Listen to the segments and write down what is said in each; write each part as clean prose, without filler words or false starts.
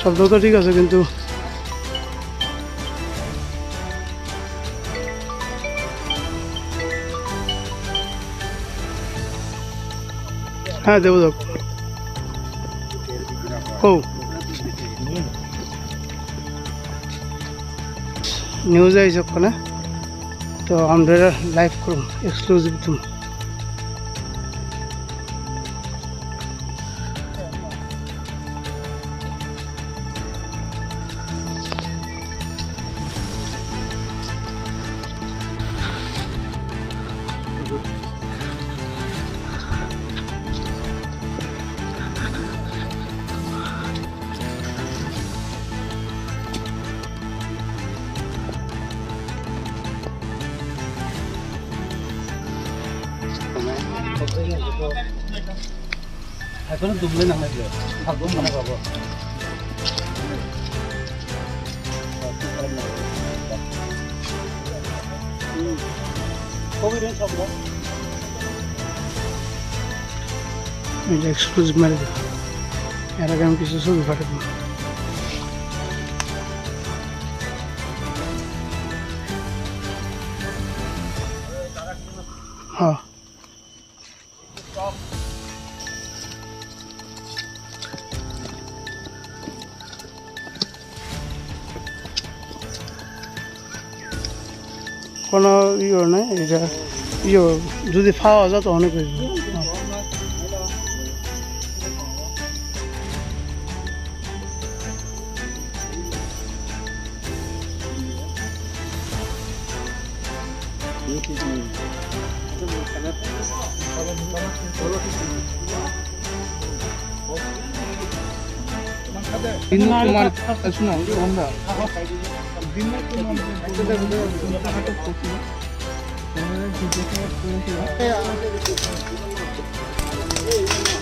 শব্দ তো ঠিক আছে কিন্তু হ্যাঁ দেবো দেব ও নিউজ আইছে ওখানে তো আমরা লাইভ করুন এক্সক্লুসিভ তুমি এখনো ডুবলে নামাইলে ভাবো মনে পাবো এক্সক্লুসিভ মেরে দেবো এর আগে আমি কিছু ছবি পাঠাবো হ্যাঁ কোনো ইয়ে নেই এটা ইয়ে যদি পাওয়া যায় তো অনেক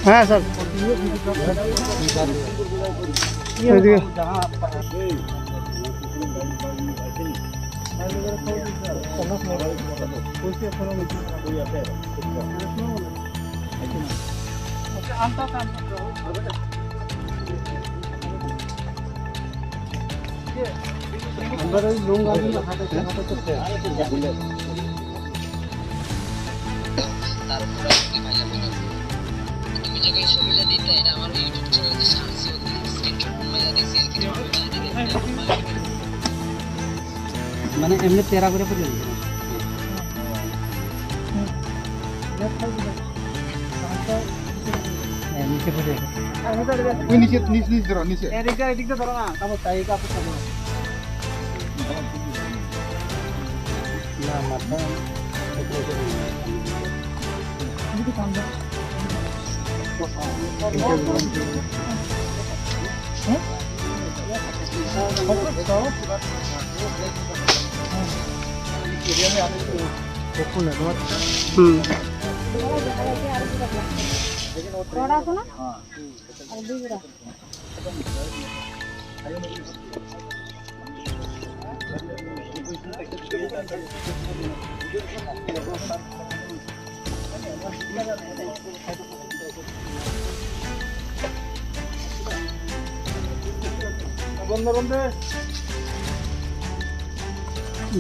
হ্যাঁ স্যার মানে এমনি তেরা করে পড়ে নিচে পড়ে নিচে নিচ নিচ ধরো নিচে এদিকে ধরো না তারপর তাই কাপড় ধরো না মাথা এদিকে কান্দা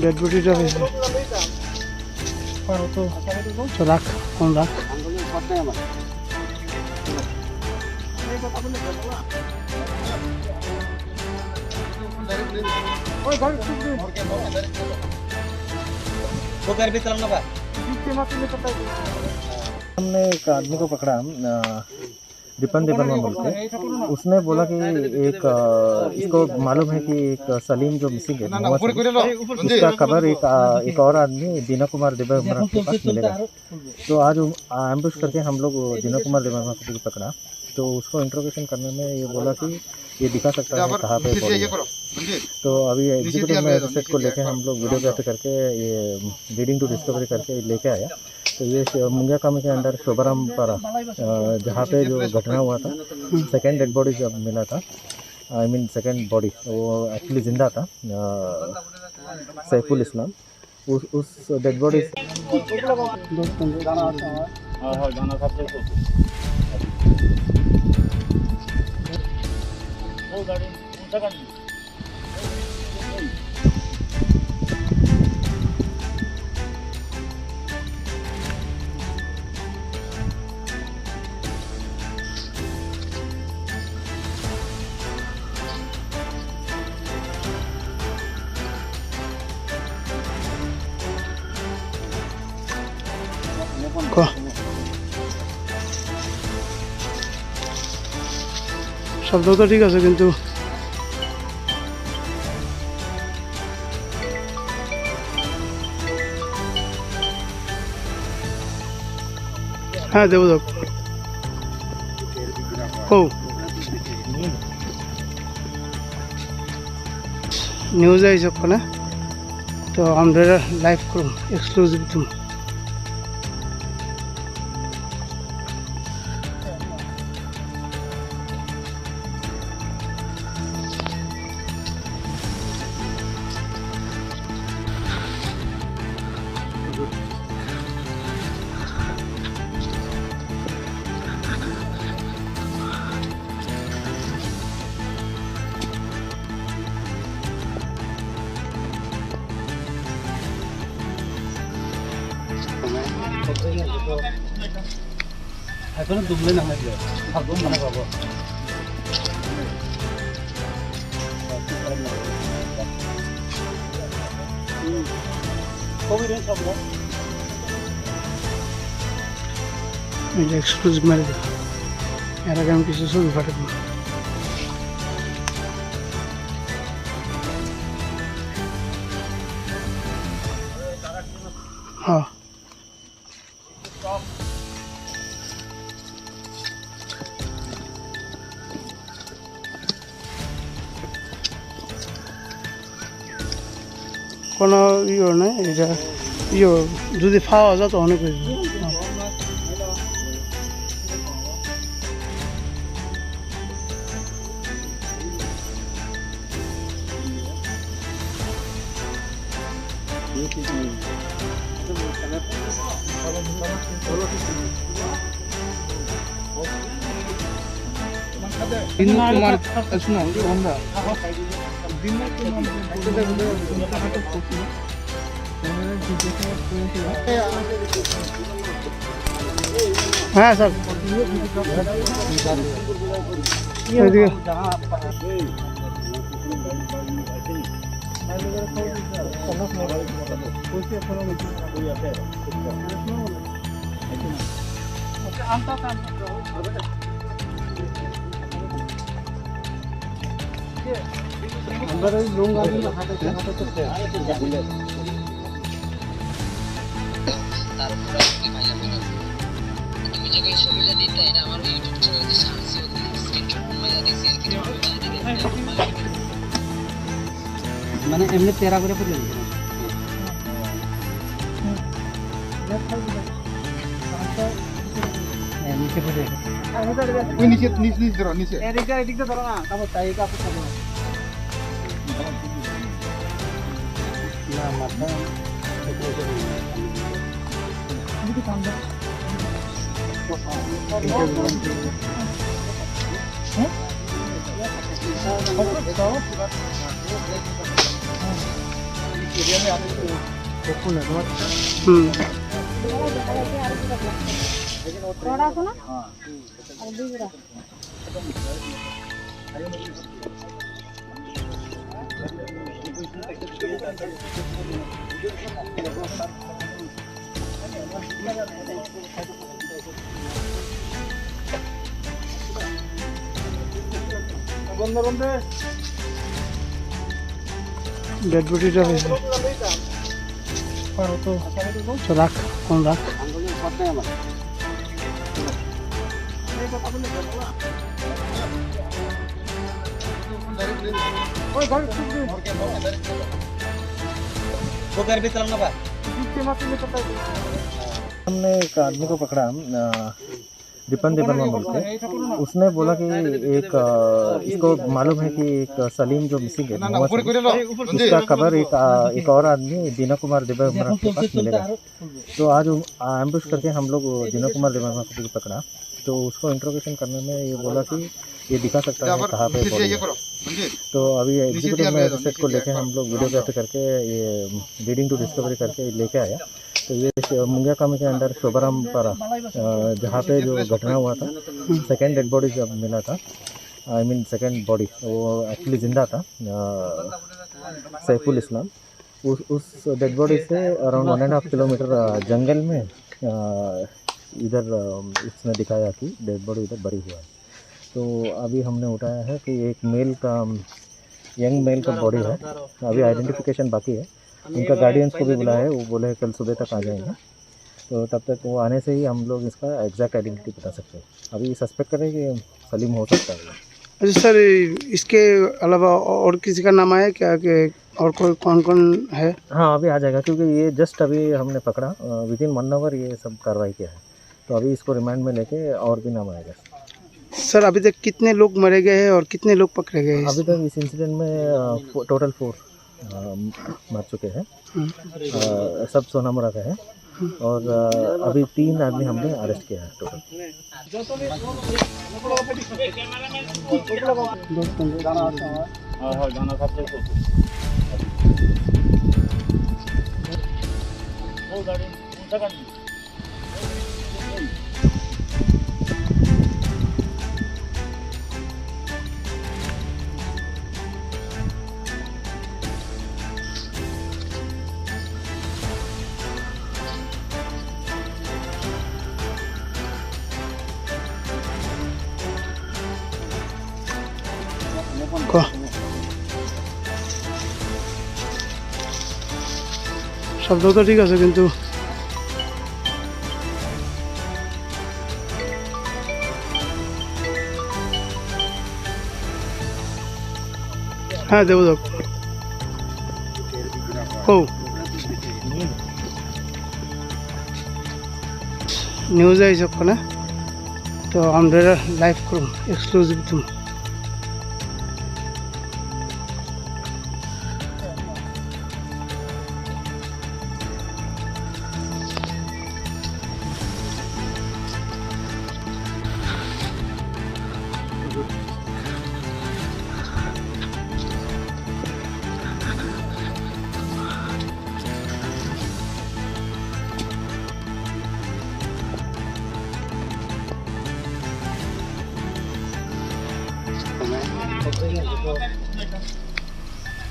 डेड बॉडीটা হয়েছে তো রাখ কোন রাখ हमने एक आदमी को पकड़ा दीपन देवर्मा बोलते उसने बोला कि एक इसको मालूम है कि एक सलीम जो मिसिंग है उसका कबर एक और आदमी दीना कुमार देवर्मा के पास मिलेगा। तो आज एम्बुश करके हम लोग दीना कुमार देवर्मा को पकड़ा। तो उसको इंट्रोगेशन करने में ये बोला कि ये दिखा सकता है कहाँ पे बॉडी है। तो अभी एग्जीक्यूटिव मैजिस्ट्रेट को लेके हम लोग वीडियोग्राफी करके ये लीडिंग टू डिस्कवरी करके लेके आया। तो ये मुंगियाकामी के अंदर शोभाराम पारा जहाँ पे जो घटना हुआ था, सेकेंड डेड बॉडी जब मिला था, आई मीन सेकेंड बॉडी वो एक्चुअली जिंदा था, सैफुल इस्लाम। उस डेड बॉडी শব্দ তো ঠিক আছে কিন্তু হ্যাঁ দেব দেব ও নিউজ আইছে ওখানে, তো আমরা লাইভ করুন এক্সক্লুসিভ তুমি। এখনো ডুবলে নামাইলে ভাবো মনে পাবো। এক্সক্লুসিভ মেরে দেবো, এর আগে আমি কিছু ছবি পাঠাবো। হ্যাঁ কোনো ইয়ে নেই, এটা ইয়ে যদি পাওয়া যায় তো অনেক হয়েছে। হ্যাঁ স্যার মানে এমনি তেরা করে পড়ে নিচে পড়ে নিচে নিচে ধরো, নিচে এদিকে এদিকে ধরো না, কাপড় তাই কাপড় ধরো না মাথা এদিকে কান্দা হ্যাঁ डेड बॉडीটা হয়েছে তো রাখ কোন রাখ ओए गाड़ी छूट गई वो घर भी चलना पा पीछे मत ले पता है हमने एक आदमी को पकड़ा दीपन देवर्मा बोलते हैं। उसने बोला कि एक इसको मालूम है कि एक सलीम जो मिसिंग है मोहम्मद सलीम, उसका खबर एक और आदमी दीना कुमार देवर्मा के पास मिलेगा। तो आज एम्बुश करके हम लोग दीना कुमार देवर्मा को पकड़ा। तो उसको इंट्रोगेशन करने में ये बोला कि ये दिखा सकता है कहाँ पे बॉडी है। तो अभी एग्जीक्यूटिव मैजिस्ट्रेट को लेके हम लोग वीडियोग्राफी करके ये लीडिंग टू डिस्कवरी करके लेके आया। तो ये मुंगिया कामी के अंदर शोभाराम पारा जहाँ पे जो घटना हुआ था, सेकेंड डेड बॉडी जब मिला था, आई मीन सेकेंड बॉडी वो एक्चुअली जिंदा था, सैफुल इस्लाम। उस डेड बॉडी से अराउंड 1.5 किलोमीटर जंगल में इधर इसने दिखाया कि डेड बॉडी इधर बरी हुआ है। तो अभी हमने उठाया है कि एक मेल का यंग मेल का बॉडी है। अभी आइडेंटिफिकेशन बाकी है। उनका गार्डियंस को भी बुलाया है, वो बोले कल सुबह तक आ जाएंगे। तो तब तक वो आने से ही हम लोग इसका एग्जैक्ट आइडेंटिटी बता सकते हैं। अभी सस्पेक्ट करें कि सलीम हो सकता है। अच्छा सर, इसके अलावा और किसी का नाम आया क्या कि और कोई कौन कौन है? हाँ, अभी आ जाएगा क्योंकि ये जस्ट अभी हमने पकड़ा, विदिन 1 आवर ये सब कार्रवाई किया है। तो अभी इसको रिमांड में लेके और भी नाम आएगा। सर अभी तक कितने लोग मरे गए हैं और कितने लोग पकड़े गए हैं? अभी तक इस इंसिडेंट में टोटल 4 मर चुके हैं। सब सोनामुरा का है और अभी 3 आदमी हमने अरेस्ट किया है टोटल। শব্দ তো ঠিক আছে কিন্তু হ্যাঁ দেব দেব ও নিউজ আইছে ওখানে তো আমরা লাইভ করুন এক্সক্লুসিভ তুমি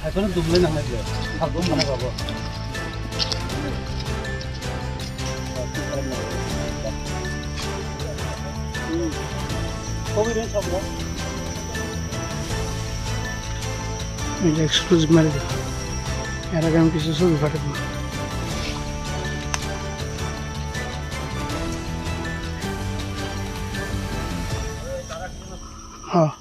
এখনো ডুবলে নামাইছে ভাবো মনে পাবো কবি রে সব এটা এক্সক্লুসিভ মেরে দিই এর আগে আমি কিছু ছবি পাঠাবো হ্যাঁ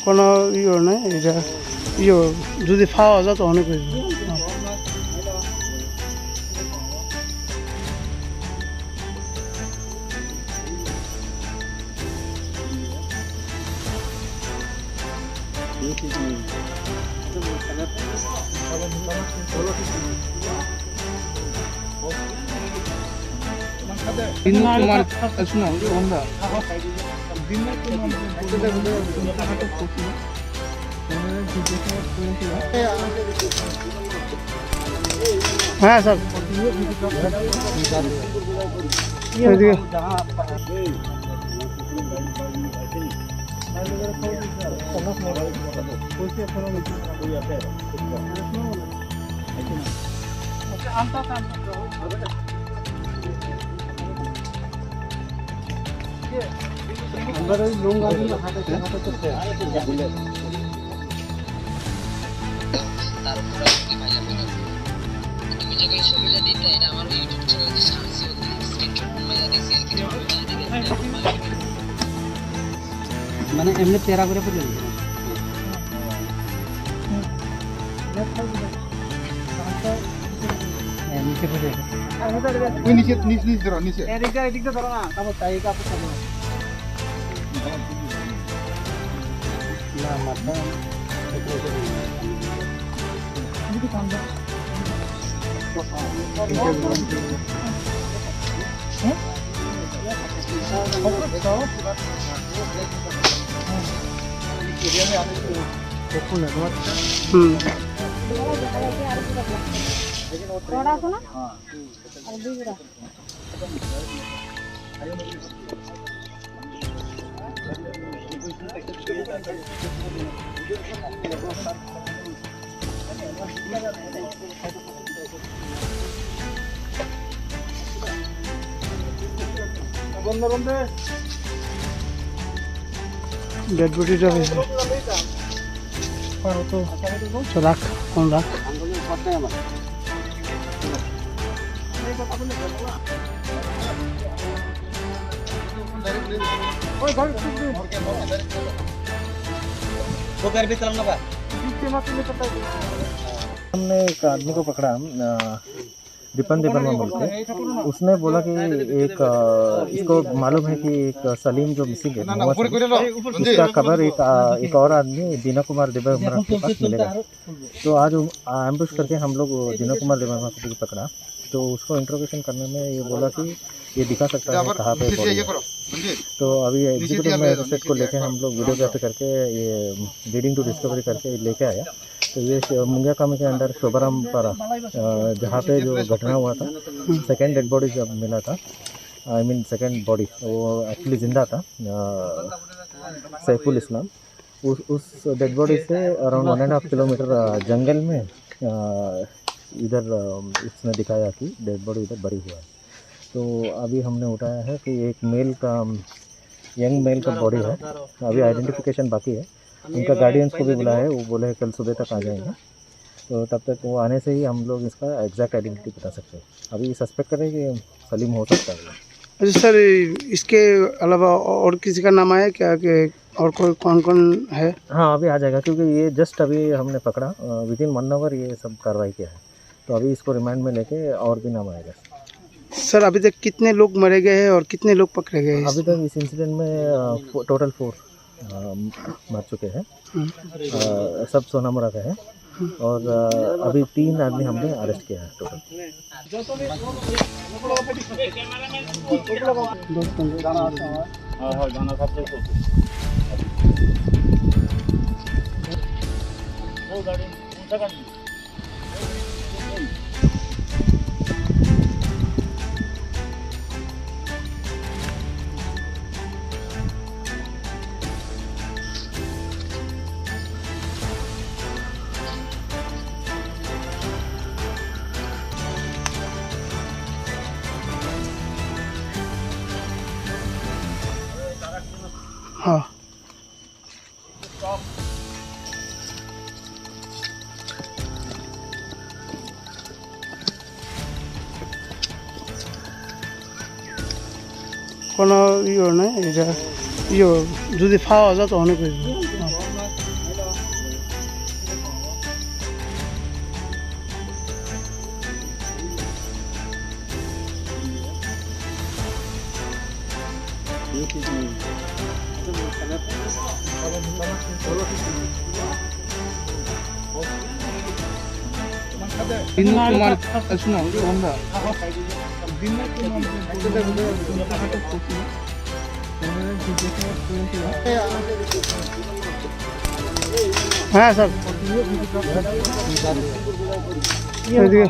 কোনো ইয়ে নাই এটা ইয়ে যদি পাওয়া যায় তো অনেক হয়ে যাবে হ্যাঁ স্যার এদিকে আমরা মানে এমনি তেরা করে পড়ে যাবে নিচে পড়ে যাবে ওই নিচে নিচ ধরো নিচে এদিকটা ধরো না তারপর তাই কাপড় খাবো না মাথা डेड बॉडीটা হয়েছে তো রাখ কোন রাখ हमने एक आदमी को पकड़ा रिपन देबरमा बोलते हैं। उसने बोला कि एक इसको मालूम है कि एक सलीम जो मिसिंग है मोहम्मद सलीम, इसका खबर एक और आदमी दीना कुमार देबरमा के पास मिलेगा। तो आज एम्बुश करके हम लोग दीना कुमार देबरमा को भी पकड़ा। तो उसको इंट्रोगेशन करने में ये बोला कि ये दिखा सकता है कहाँ पे बॉडी है। तो अभी एग्जीक्यूटिव मैजिस्ट्रेट को लेके हम लोग वीडियोग्राफी करके ये लीडिंग टू डिस्कवरी करके लेके आया। तो ये मुंगिया कामी के अंदर शोभाराम पारा जहाँ पे जो घटना हुआ था, सेकेंड डेड बॉडी जब मिला था, आई मीन सेकेंड बॉडी वो एक्चुअली जिंदा था, सैफुल इस्लाम। उस डेड बॉडी से अराउंड 1.5 किलोमीटर जंगल में इधर इसने दिखाया कि डेड बॉडी इधर बरी हुआ है। तो अभी हमने उठाया है कि एक मेल का यंग मेल का बॉडी है, अभी आइडेंटिफिकेशन बाकी है। उनका गार्डियंस को भी बुलाया है, वो बोले कल सुबह तक आ जाएंगे। तो तब तक वो आने से ही हम लोग इसका एग्जैक्ट आइडेंटिटी बता सकते हैं। अभी सस्पेक्ट करें कि सलीम हो सकता है। अच्छा सर, इसके अलावा और किसी का नाम आया क्या कि और कोई कौन कौन है? हाँ अभी आ जाएगा, क्योंकि ये जस्ट अभी हमने पकड़ा, विदिन 1 आवर ये सब कार्रवाई किया है। तो अभी इसको रिमांड में लेके और भी नाम आएगा। सर अभी तक कितने लोग मरे गए हैं और कितने लोग पकड़े गए हैं? अभी तक इस इंसिडेंट में टोटल 4 मर चुके हैं, सब सोनामुरा के हैं। और अभी 3 आदमी हमने अरेस्ट किया है टोटल। हाँ কোনো ইয়ে নাই, এটা ইয়ে যদি পাওয়া যায় তো অনেক হয়ে যাবে। হ্যাঁ স্যার এদিকে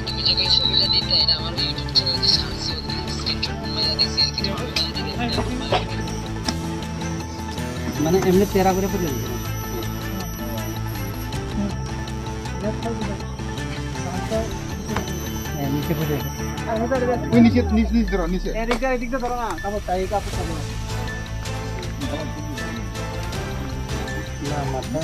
তুমি যে ছবিটা দিতে এটা আমার ইউটিউব চ্যানেলে সার্চ করে স্ক্রিনশট মেরে দিয়েছি আর কি মানে এমনি তেরা করে পড়ে গেছে নিচে পড়ে গেছে তুই নিচে নিচ ধরো নিচে এদিকটা ধরো না তারপর তাই কাপড় খাবো না মাথা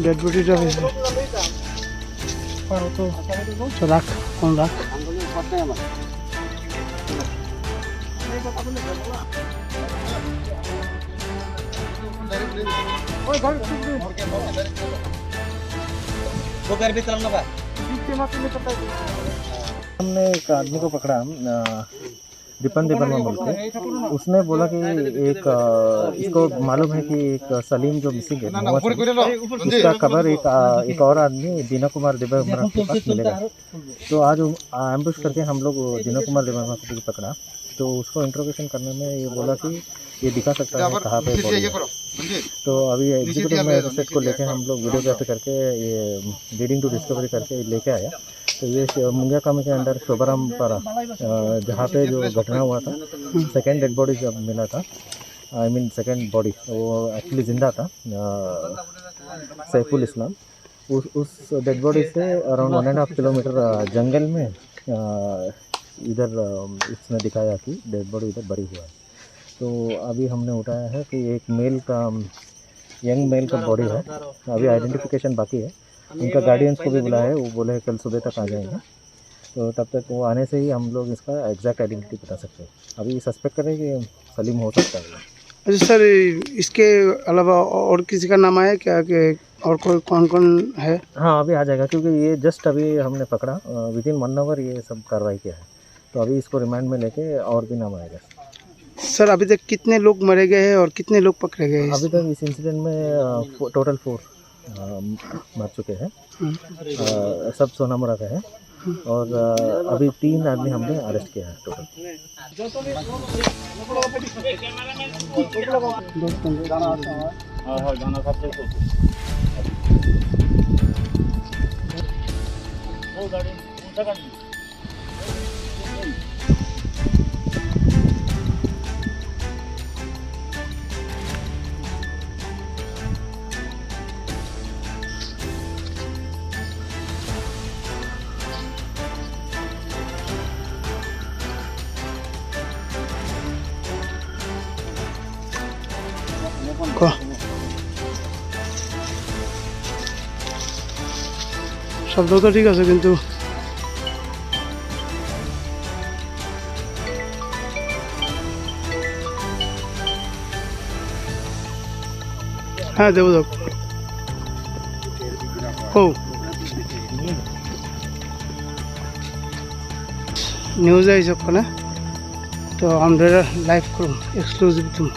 डेड बॉडीটা হয়েছে তো রাখ কোন রাখ वो घर भी चलना बा हमने एक आदमी को पकड़ा दीपन देवरमा बोलते हैं। उसने बोला कि एक इसको मालूम है कि एक सलीम जो मिसिंग है मोहम्मद सलीम, उसका खबर एक और आदमी दीना कुमार देवरमा के पास मिलेगा। तो आज एम्बुश करके हम लोग दीना कुमार देवरमा को पकड़ा। तो उसको इंट्रोगेशन करने में ये बोला कि ये दिखा सकता है कहाँ पे बॉडी है। तो अभी एग्जीक्यूटिव मैजिस्ट्रेट को लेके हम लोग वीडियोग्राफी करके ये लीडिंग टू डिस्कवरी करके लेके आया। तो ये मुंगिया कामी के अंदर शोभाराम पारा जहाँ पे जो घटना हुआ था, सेकेंड डेड बॉडी जब मिला था, आई मीन सेकेंड बॉडी वो एक्चुअली जिंदा था, सैफुल इस्लाम। उस डेड बॉडी से अराउंड 1.5 किलोमीटर जंगल में इधर इसने दिखाया कि डेड बॉडी इधर बरी हुआ है। तो अभी हमने उठाया है कि एक मेल का यंग मेल का बॉडी है, अभी आइडेंटिफिकेशन बाकी है। उनका गार्डियंस को भी बुलाया है, वो बोले कल सुबह तक आ जाएंगे। तो तब तक वो आने से ही हम लोग इसका एग्जैक्ट आइडेंटिटी बता सकते हैं। अभी सस्पेक्ट करें कि सलीम हो सकता है। अच्छा सर, इसके अलावा और किसी का नाम आया क्या कि और कोई कौन कौन है? हाँ अभी आ जाएगा, क्योंकि ये जस्ट अभी हमने पकड़ा, विद इन 1 आवर ये सब कार्रवाई किया है। तो अभी इसको रिमांड में लेके और भी नाम आएगा। सर अभी तक कितने लोग मरे गए हैं और कितने लोग पकड़े गए हैं? अभी तक इस इंसिडेंट में टोटल 4 मर चुके हैं, सब सोनामुरा के हैं। और अभी 3 आदमी हमने अरेस्ट किया है टोटल। শব্দ তো ঠিক আছে কিন্তু হ্যাঁ দেবো দেব ও নিউজ আইছে ওখানে, তো আমরা লাইভ করুন এক্সক্লুসিভ তুমি।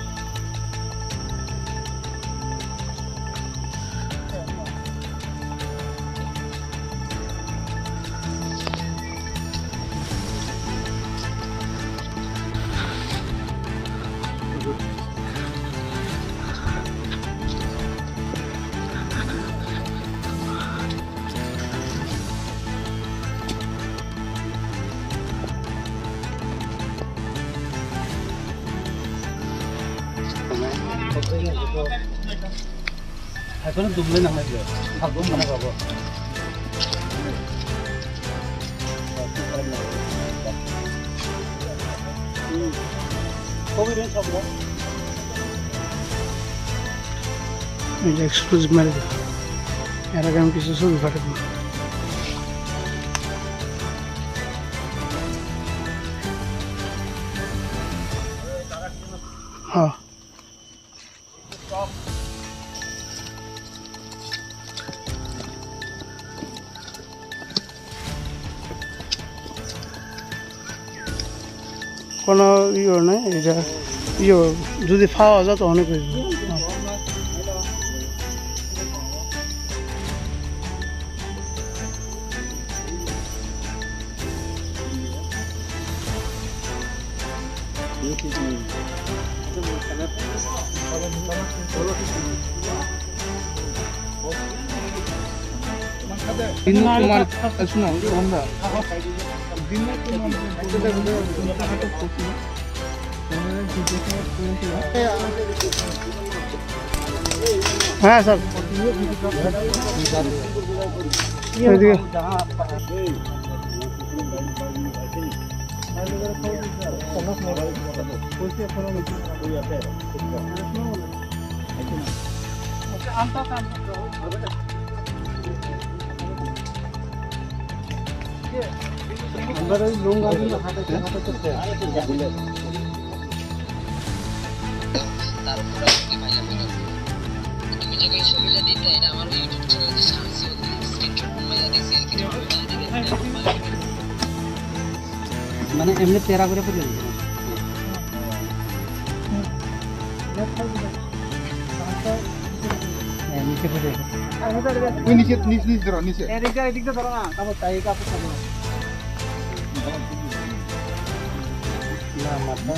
এখনো দুমলে নামাইছে ভাগম মানে পাব কবি রে সব এটা এক্সক্লুসিভ মেরে দেবো, এর আগে আমি কিছু ছবি পাঠাবো। হ্যাঁ কোনো ইয়ে নাই এটা ইয়ে যদি পাওয়া যায় তো অনেক হয়েছে। হ্যাঁ স্যার এদিকে মানে এমনি তেরা করে পড়ে যাবে নিচে পড়ে ওই নিচে নিচ ধরো নিচে এদিকটা ধরো না তারপর তাই কাপড় খাবো না মাথা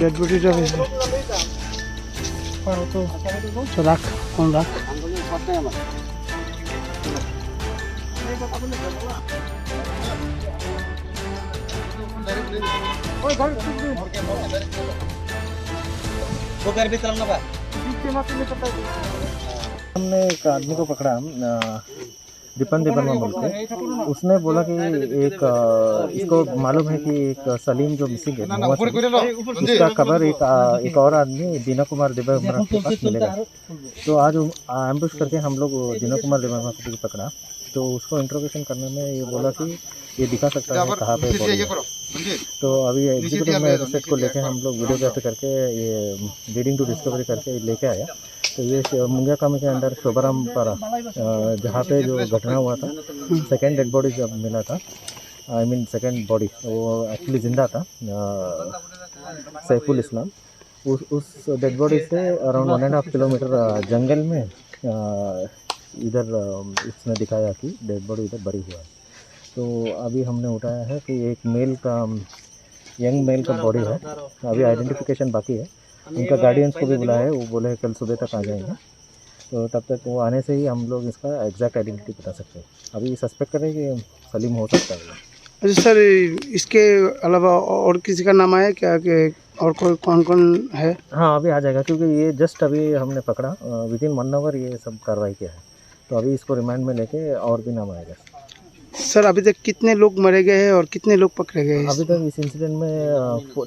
ডেড বডিটা হয়েছে তো রাখ ফোন রাখ हमने एक आदमी को पकड़ा दीपन देबर्मा बोल के। उसने बोला कि एक इसको मालूम है कि एक सलीम जो मिसिंग है मोहम्मद सलीम, उसका खबर एक और आदमी दीना कुमार देबर्मा के पास मिलेगा। तो आज एम्बुश करके हम लोग दीना कुमार देबर्मा को पकड़ा। तो उसको इंट्रोगेशन करने में ये बोला कि ये दिखा सकता है कहाँ पे बॉडी है। तो अभी एग्जीक्यूटिव मैजिस्ट्रेट को लेके हम लोग वीडियोग्राफी करके ये लीडिंग टू डिस्कवरी करके लेके आया। तो ये मुंगिया कामी के अंदर शोभाराम पारा जहाँ पे जो घटना हुआ था, सेकेंड डेड बॉडी जब मिला था, आई मीन सेकेंड बॉडी वो एक्चुअली जिंदा था, सैफुल इस्लाम। उस डेड बॉडी से अराउंड 1.5 किलोमीटर जंगल में इधर इसने दिखाया कि डेड बॉडी इधर बरी हुआ है। तो अभी हमने उठाया है कि एक मेल का यंग मेल का बॉडी है, अभी आइडेंटिफिकेशन बाकी है। उनका गार्डियंस को भी बुलाया है, वो बोले कल सुबह तक आ जाएंगे। तो तब तक वो आने से ही हम लोग इसका एग्जैक्ट आइडेंटिटी बता सकते हैं। अभी सस्पेक्ट करें कि सलीम हो सकता है। अच्छा सर, इसके अलावा और किसी का नाम आया क्या कि और कोई कौन कौन है? हाँ अभी आ जाएगा, क्योंकि ये जस्ट अभी हमने पकड़ा, विद इन 1 आवर ये सब कार्रवाई किया है। तो अभी इसको रिमांड में लेके और भी नाम आएगा। सर अभी तक कितने लोग मरे गए हैं और कितने लोग पकड़े गए हैं? अभी तक इस इंसिडेंट में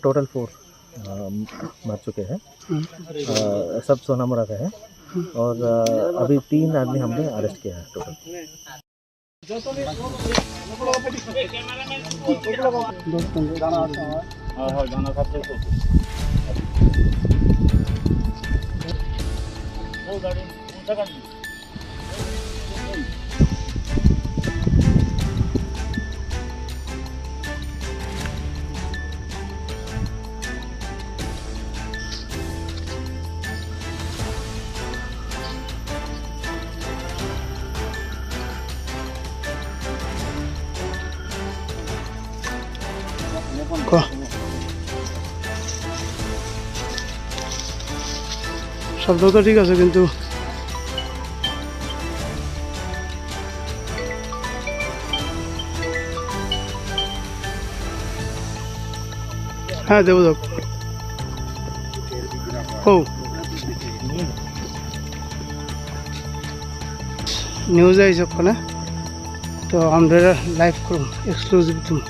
टोटल 4 मर चुके हैं। सब सोनामुरा का है और अभी 3 आदमी हमने अरेस्ट किया है टोटल। শব্দ তো ঠিক আছে কিন্তু হ্যাঁ দেবো हो न्यूज है सबको ना तो हम लाइव करूँ एक्सक्लूसिव तुम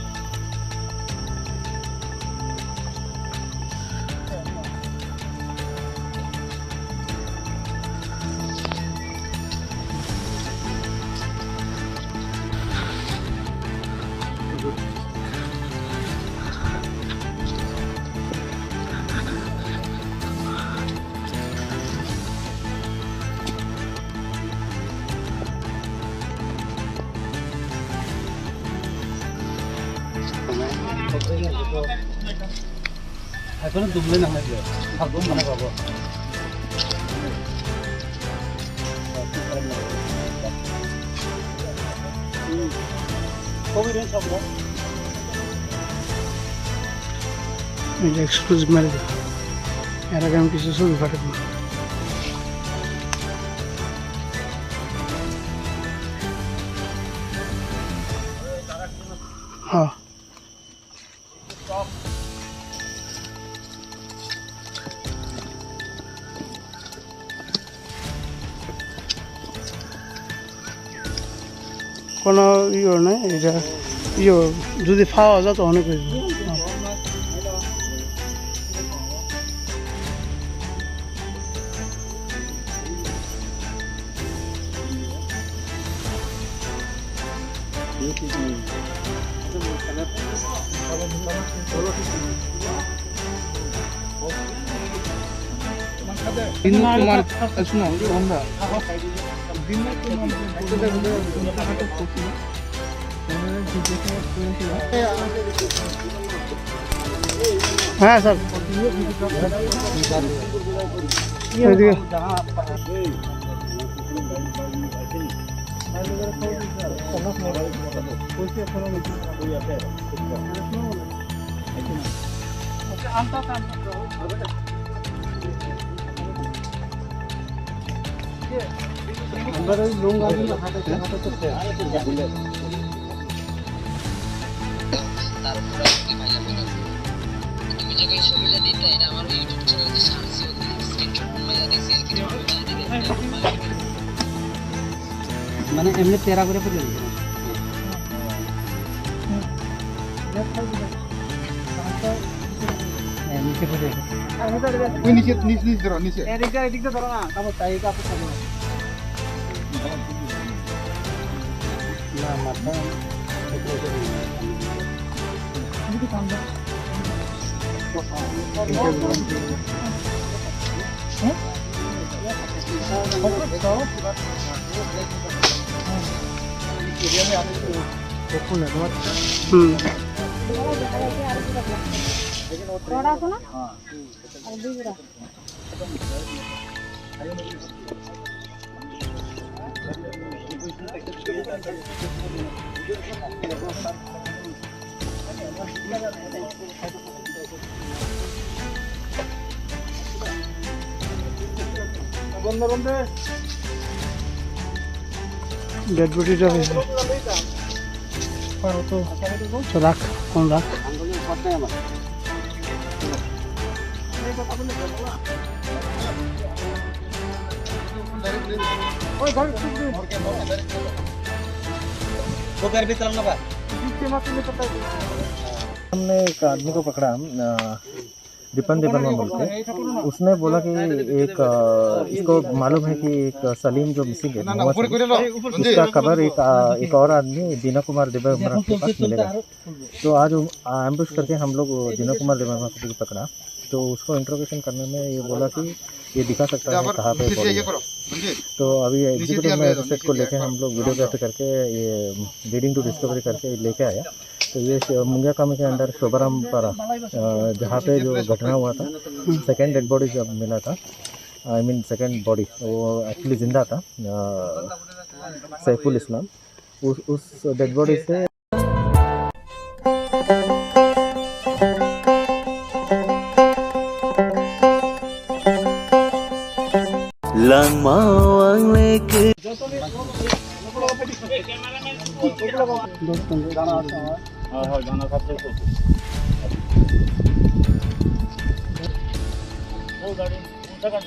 এখনো ডুবলে নামাইছে ভাগো মানে পাব एक्सक्लूसिव मेरे यार आगे हम किसी से भी फटे हाँ কোনো ইয়ে নাই এটা ইয়ে যদি পাওয়া যায় তো অনেক হ্যাঁ স্যার মানে এমনি তেরা করে পড়ে যাবে নিচে পড়ে ওই নিচে নিচে ধরো নিচে এদিকটা ধরো না তারপর তাই কাপড় থাকবে না মাথা डेड बॉडीটা হয়েছে তো রাখ কোন রাখ हमने एक आदमी को पकड़ा रिपन देबरमा बोल के उसने बोला कि एक इसको मालूम है कि एक सलीम जो मिसिंग है उसका खबर एक और आदमी दीना कुमार देबरमा के पास मिलेगा। तो आज एम्बुश करके हम लोग दीना कुमार देबरमा को पकड़ा तो उसको इंट्रोगेशन करने में ये बोला कि ये दिखा सकता है कहाँ पे बॉडी है। तो अभी एग्जीक्यूटिव मजिस्ट्रेट को लेके हम लोग वीडियोग्राफी करके ये लीडिंग टू डिस्कवरी करके लेके आया। तो ये मुंगिया कामी के अंदर शोभाराम पारा जहाँ पे जो घटना हुआ था सेकेंड डेड बॉडी जब मिला था आई मीन सेकेंड बॉडी वो एक्चुअली जिंदा था सैफुल इस्लाम उस डेड बॉडी से টাকা